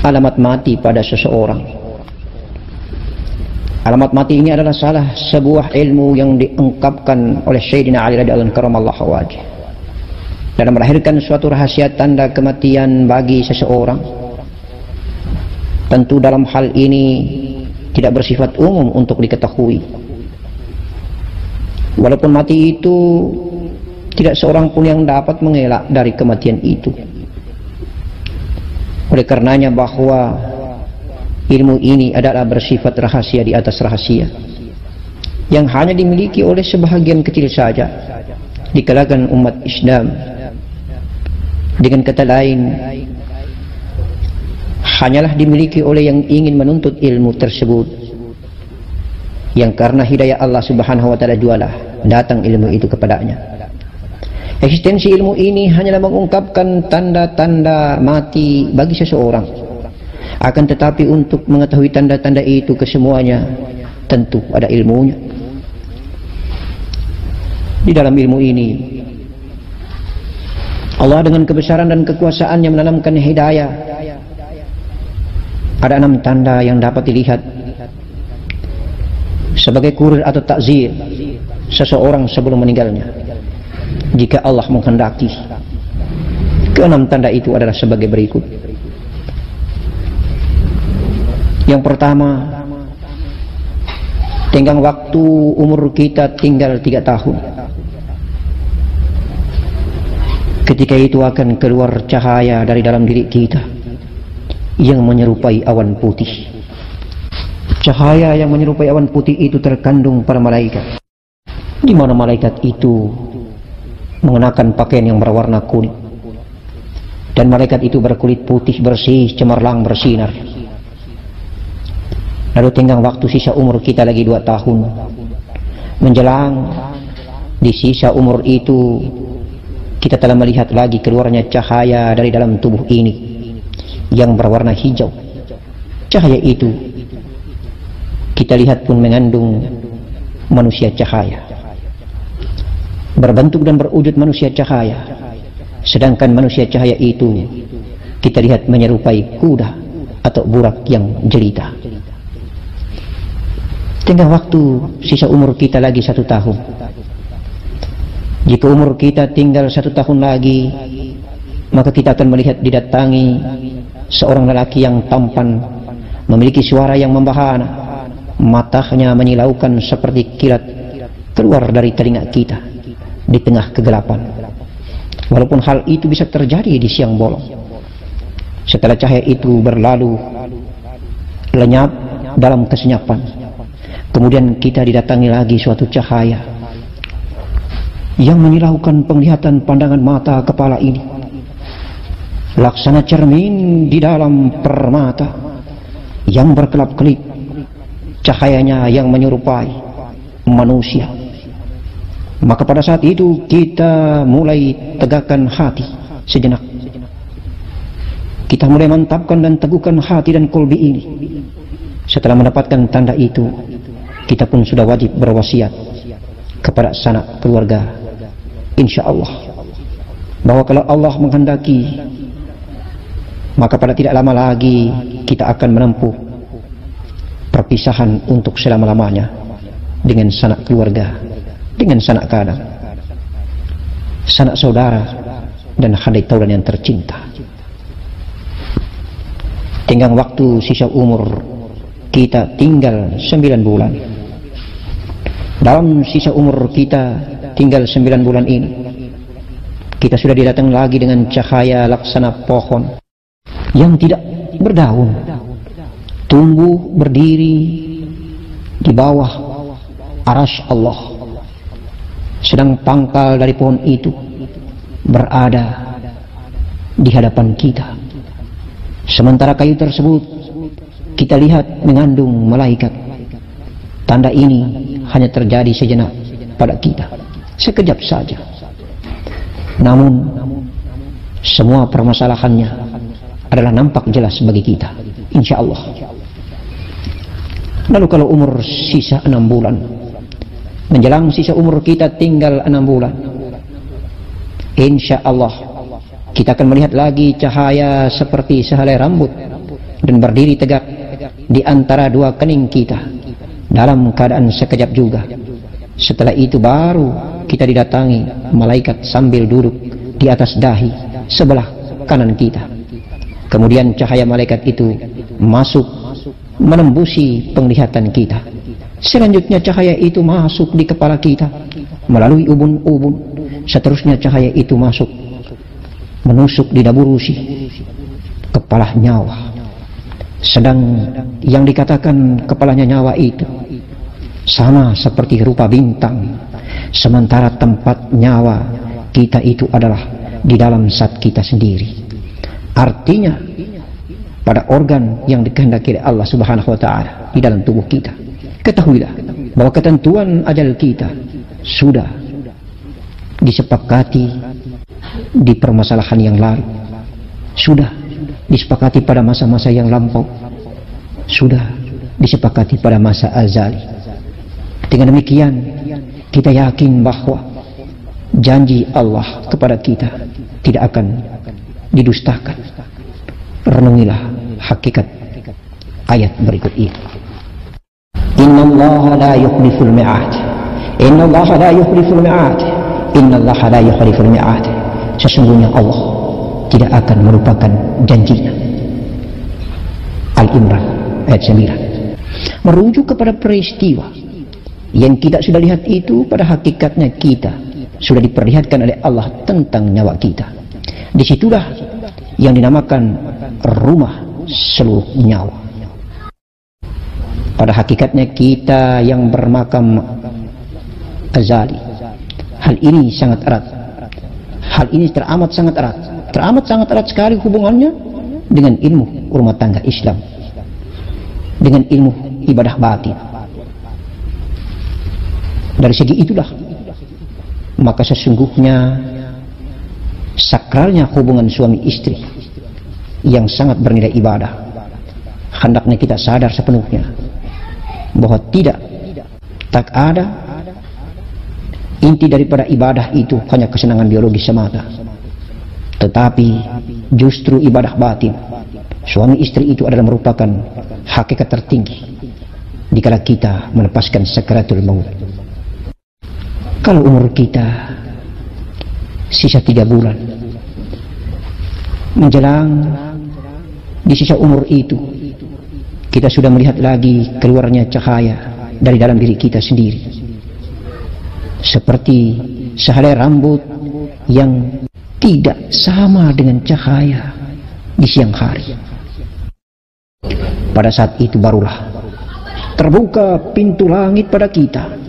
alamat mati pada seseorang. Alamat mati ini adalah salah sebuah ilmu yang diungkapkan oleh Sayyidina Ali radhiyallahu anhu karamallahu wajh dalam melahirkan suatu rahasia tanda kematian bagi seseorang. Tentu dalam hal ini tidak bersifat umum untuk diketahui. Walaupun mati itu tidak seorang pun yang dapat mengelak dari kematian itu. Oleh karenanya bahwa ilmu ini adalah bersifat rahasia di atas rahasia yang hanya dimiliki oleh sebahagian kecil saja di kalangan umat Islam. Dengan kata lain, hanyalah dimiliki oleh yang ingin menuntut ilmu tersebut, yang karena hidayah Allah Subhanahu wa taala jualah datang ilmu itu kepadanya. Eksistensi ilmu ini hanyalah mengungkapkan tanda-tanda mati bagi seseorang. Akan tetapi untuk mengetahui tanda-tanda itu kesemuanya tentu ada ilmunya. Di dalam ilmu ini Allah dengan kebesaran dan kekuasaannya menanamkan hidayah. Ada 6 tanda yang dapat dilihat sebagai kurir atau takzir seseorang sebelum meninggalnya jika Allah menghendaki. Ke-6 tanda itu adalah sebagai berikut. Yang pertama, tenggang waktu umur kita tinggal 3 tahun. Ketika itu akan keluar cahaya dari dalam diri kita yang menyerupai awan putih. Cahaya yang menyerupai awan putih itu terkandung pada malaikat, di mana malaikat itu mengenakan pakaian yang berwarna kuning, dan malaikat itu berkulit putih bersih, cemerlang, bersinar. Lalu tenggang waktu sisa umur kita lagi 2 tahun. Menjelang di sisa umur itu kita telah melihat lagi keluarnya cahaya dari dalam tubuh ini yang berwarna hijau. Cahaya itu kita lihat pun mengandung manusia cahaya, berbentuk dan berwujud manusia cahaya. Sedangkan manusia cahaya itu kita lihat menyerupai kuda atau burak yang jelita. Tengah waktu sisa umur kita lagi 1 tahun. Jika umur kita tinggal 1 tahun lagi, maka kita akan melihat didatangi seorang lelaki yang tampan, memiliki suara yang membahana, matanya menyilaukan seperti kilat keluar dari telinga kita di tengah kegelapan. Walaupun hal itu bisa terjadi di siang bolong. Setelah cahaya itu berlalu lenyap dalam kesenyapan, kemudian kita didatangi lagi suatu cahaya yang menyilaukan penglihatan pandangan mata kepala ini, laksana cermin di dalam permata yang berkelap-kelip, cahayanya yang menyerupai manusia. Maka pada saat itu kita mulai tegakkan hati sejenak. Kita mulai mantapkan dan teguhkan hati dan kolbi ini. Setelah mendapatkan tanda itu, kita pun sudah wajib berwasiat kepada sanak keluarga, insya Allah, bahwa kalau Allah menghendaki, maka pada tidak lama lagi kita akan menempuh perpisahan untuk selama-lamanya dengan sanak keluarga, dengan sanak kadang, sanak saudara, dan handai taulan yang tercinta. Tenggang waktu sisa umur kita tinggal 9 bulan. Dalam sisa umur kita tinggal 9 bulan ini, kita sudah didatangi lagi dengan cahaya laksana pohon yang tidak berdaun, tumbuh berdiri di bawah arasy Allah, sedang pangkal dari pohon itu berada di hadapan kita. Sementara kayu tersebut kita lihat mengandung malaikat. Tanda ini hanya terjadi sejenak pada kita, sekejap saja. Namun semua permasalahannya adalah nampak jelas bagi kita, insya Allah. Lalu kalau umur sisa 6 bulan, menjelang sisa umur kita tinggal 6 bulan, insya Allah kita akan melihat lagi cahaya seperti sehelai rambut dan berdiri tegak di antara dua kening kita dalam keadaan sekejap juga. Setelah itu baru kita didatangi malaikat sambil duduk di atas dahi sebelah kanan kita. Kemudian cahaya malaikat itu masuk menembusi penglihatan kita. Selanjutnya cahaya itu masuk di kepala kita melalui ubun-ubun. Seterusnya cahaya itu masuk menusuk di daburusi kepala nyawa. Sedang yang dikatakan kepalanya nyawa itu sama seperti rupa bintang, sementara tempat nyawa kita itu adalah di dalam zat kita sendiri. Artinya pada organ yang dikehendaki oleh Allah Subhanahu wa taala di dalam tubuh kita. Ketahuilah bahwa ketentuan ajal kita sudah disepakati di permasalahan yang lalu, sudah disepakati pada masa-masa yang lampau, sudah disepakati pada masa azali. Dengan demikian kita yakin bahwa janji Allah kepada kita tidak akan didustakan. Renungilah hakikat ayat berikut ini. Innallaha la yukhliful mi'ad. Innallaha la yukhliful mi'ad. Innallaha la yukhliful mi'ad. Sesungguhnya Allah tidak akan melupakan janjinya. Al-Imran ayat 9. Merujuk kepada peristiwa yang kita sudah lihat itu, pada hakikatnya kita sudah diperlihatkan oleh Allah tentang nyawa kita. Disitulah yang dinamakan rumah seluruh nyawa. Pada hakikatnya kita yang bermakam azali. Hal ini sangat erat. Hal ini teramat sangat erat. Teramat sangat erat sekali hubungannya dengan ilmu rumah tangga Islam, dengan ilmu ibadah batin. Dari segi itulah maka sesungguhnya sakralnya hubungan suami istri yang sangat bernilai ibadah, hendaknya kita sadar sepenuhnya bahwa tak ada inti daripada ibadah itu hanya kesenangan biologis semata, tetapi justru ibadah batin. Suami istri itu adalah merupakan hakikat tertinggi dikala kita melepaskan sakaratul maut. Kalau umur kita sisa 3 bulan menjelang di sisa umur itu, kita sudah melihat lagi keluarnya cahaya dari dalam diri kita sendiri, seperti sehelai rambut yang tidak sama dengan cahaya di siang hari. Pada saat itu barulah terbuka pintu langit pada kita.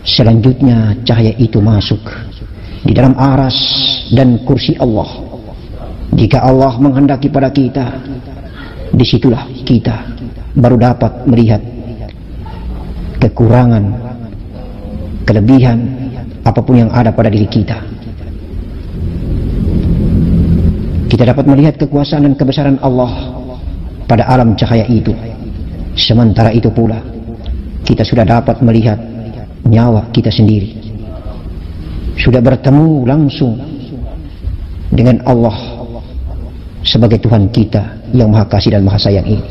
Selanjutnya cahaya itu masuk di dalam aras dan kursi Allah. Jika Allah menghendaki pada kita, disitulah kita baru dapat melihat kekurangan, kelebihan, apapun yang ada pada diri kita. Kita dapat melihat kekuasaan dan kebesaran Allah pada alam cahaya itu. Sementara itu pula kita sudah dapat melihat nyawa kita sendiri, sudah bertemu langsung dengan Allah sebagai Tuhan kita yang Maha Kasih dan Maha Sayang ini.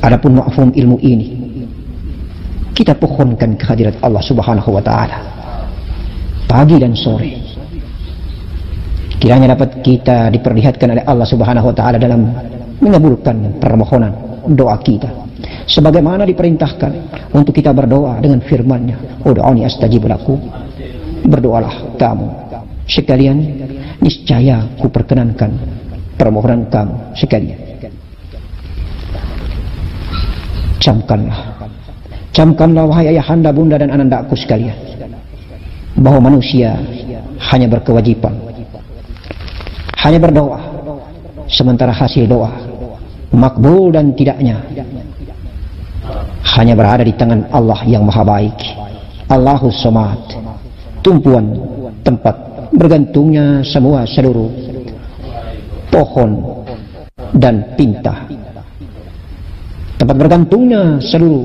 Adapun mafhum ilmu ini kita pohonkan kehadirat Allah Subhanahu wa taala pagi dan sore. Kiranya dapat kita diperlihatkan oleh Allah Subhanahu wa taala dalam mengabulkan permohonan doa kita, sebagaimana diperintahkan untuk kita berdoa dengan firman-Nya, ud'uni astajib lakum. Berdoalah kamu sekalian, niscaya ku perkenankan permohonan kamu sekalian. Camkanlah wahai ayahanda, bunda dan anandaku sekalian, bahwa manusia hanya berkewajiban, hanya berdoa, sementara hasil doa makbul dan tidaknya hanya berada di tangan Allah yang Maha Baik. Allahus Somad, tumpuan tempat bergantungnya seluruh pohon dan pinta, tempat bergantungnya seluruh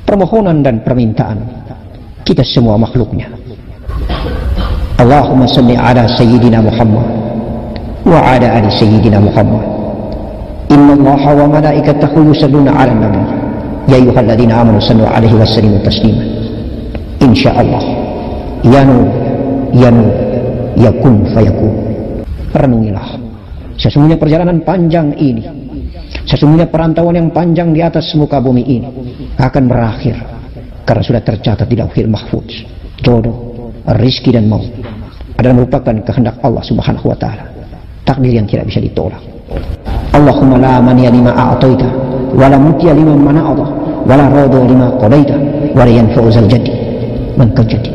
permohonan dan permintaan kita semua makhluknya. Allahumma salli ala Sayyidina Muhammad wa ala ali Sayyidina Muhammad Innallaha wa malaikatahu yusalluna 'alan nabi ya ayyuhalladzina amanu sallu 'alaihi wa sallimu taslima. Insyaallah ya nur yakun fayakun. Renungilah, sesungguhnya perjalanan panjang ini, sesungguhnya perantauan yang panjang di atas muka bumi ini akan berakhir karena sudah tercatat di Lauhil Mahfuz. Jodoh, rizki dan maut adalah merupakan kehendak Allah Subhanahu wa taala, takdir yang tidak bisa ditolak. Allahumma la mani'a lima a'taita wa la muti'a lima mana'ata wa la radha lima qadaita wa la yanfa'u zal jaddi man kajadi.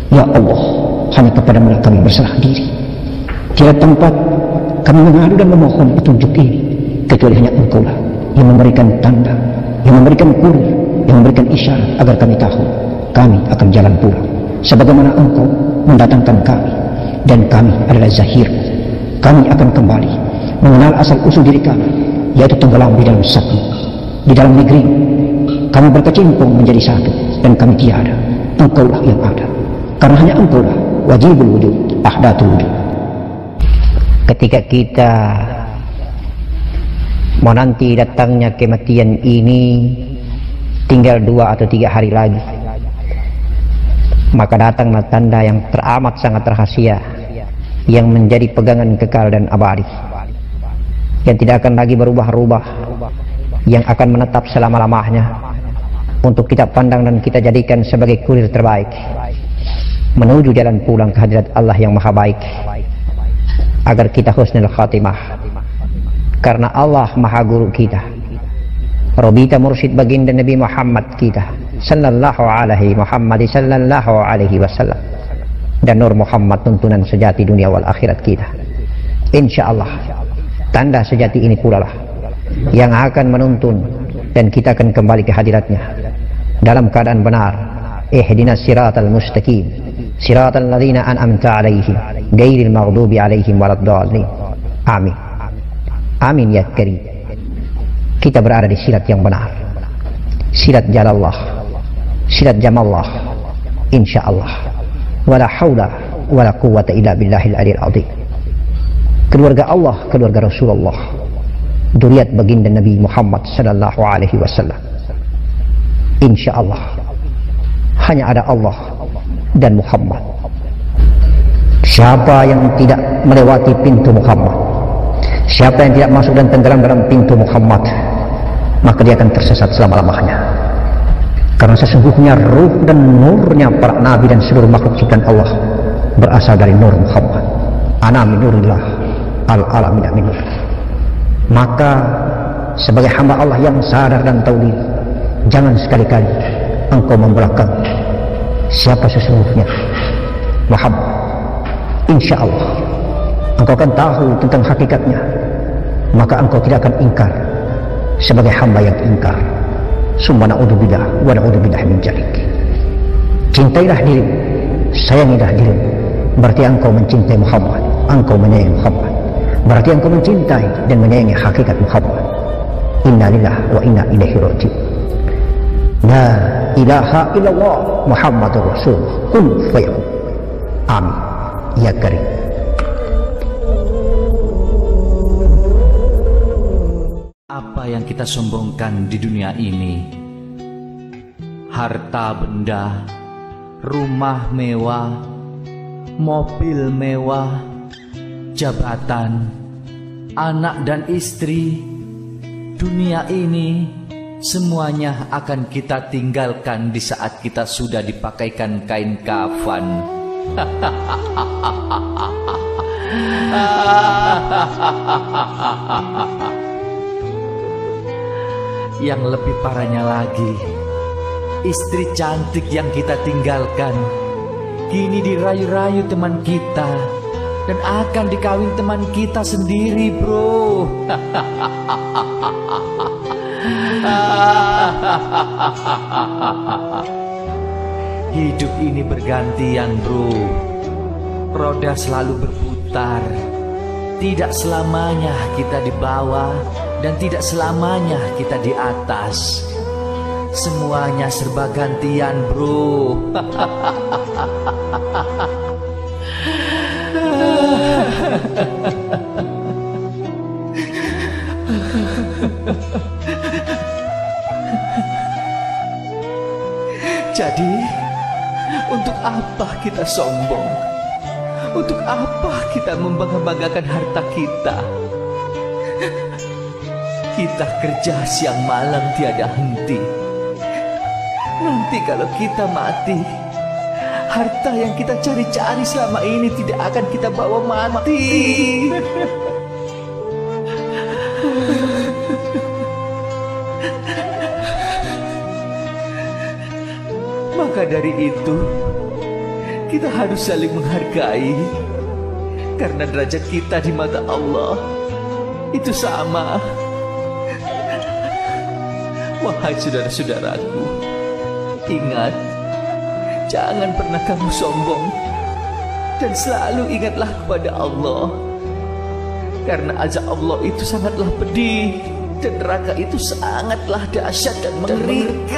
Ya Allah, hanya kepadamu kami berserah diri. Tiada tempat kami mengadu dan memohon petunjuk ini kecuali hanya Engkau lah yang memberikan tanda, yang memberikan kurir, yang memberikan isyarat agar kami tahu kami akan jalan pulang sebagaimana Engkau mendatangkan kami, dan kami adalah zahir. Kami akan kembali mengenal asal usul diri kami, yaitu tenggelam di dalam satu, di dalam negeri kami berkecimpung menjadi satu, dan kami tiada. Engkaulah yang ada, karena hanya Engkaulah wajibul wujud, ahdatul wujud. Ketika kita menanti datangnya kematian ini tinggal 2 atau 3 hari lagi, maka datanglah tanda yang teramat sangat rahasia yang menjadi pegangan kekal dan abadi, yang tidak akan lagi berubah-ubah, yang akan menetap selama-lamanya untuk kita pandang dan kita jadikan sebagai kurir terbaik menuju jalan pulang ke hadirat Allah yang maha baik, agar kita husnul khatimah. Karena Allah maha guru kita, Robita mursyid baginda Nabi Muhammad kita sallallahu alaihi Muhammad sallallahu alaihi wasallam, dan Nur Muhammad tuntunan sejati dunia wal akhirat kita. Insyaallah tanda sejati ini pula lah yang akan menuntun dan kita akan kembali ke hadiratnya dalam keadaan benar. Ihdinas siratal mustaqim siratal ladzina an'amta alaihim ghairil maghdubi alaihim waladdallin. Amin. Amin ya karim. Kita berada di sirat yang benar, sirat jalallah, sirat jamallah, insyaallah. Wala haula wala quwwata illa billahil aliyil azim. Keluarga Allah, keluarga Rasulullah, dzurriat baginda Nabi Muhammad sallallahu alaihi wasallam. Insyaallah hanya ada Allah dan Muhammad. Siapa yang tidak melewati pintu Muhammad, siapa yang tidak masuk dan tenggelam dalam pintu Muhammad, maka dia akan tersesat selama-lamanya. Karena sesungguhnya ruh dan nurnya para nabi dan seluruh makhluk ciptaan Allah berasal dari nur Muhammad. Ana min nurillah al-alamin min nur. Maka sebagai hamba Allah yang sadar dan tahu diri, jangan sekali-kali engkau membelakang siapa sesungguhnya Muhammad. Insya Allah engkau akan tahu tentang hakikatnya, maka engkau tidak akan ingkar sebagai hamba yang ingkar. Summa na'udzubillah wa na'udzubillah min dzalik. Cintailah dirimu, sayangilah dirimu, berarti engkau mencintai Muhammad, engkau menyayangi Muhammad, berarti engkau mencintai dan menyayangi hakikat Muhammad. Inna lillahi wa inna ilaihi raji'un. La ilaha illallah Muhammadur Rasulullah. Kun fayakun. Amin ya karim. Apa yang kita sombongkan di dunia ini? Harta benda, rumah mewah, mobil mewah, jabatan, anak dan istri. Dunia ini semuanya akan kita tinggalkan di saat kita sudah dipakaikan kain kafan. Yang lebih parahnya lagi, istri cantik yang kita tinggalkan kini dirayu-rayu teman kita dan akan dikawin teman kita sendiri, bro. Hidup ini bergantian, bro. Roda selalu berputar. Tidak selamanya kita di bawah dan tidak selamanya kita di atas. Semuanya serba gantian, bro. Jadi, untuk apa kita sombong? Untuk apa kita membangga-banggakan harta kita? Kita kerja siang malam tiada henti. Nanti kalau kita mati, harta yang kita cari-cari selama ini tidak akan kita bawa mati. Maka dari itu, kita harus saling menghargai, karena derajat kita di mata Allah itu sama. Wahai saudara-saudaraku, ingat, jangan pernah kamu sombong, dan selalu ingatlah kepada Allah, karena azab Allah itu sangatlah pedih, dan neraka itu sangatlah dahsyat dan mengerikan.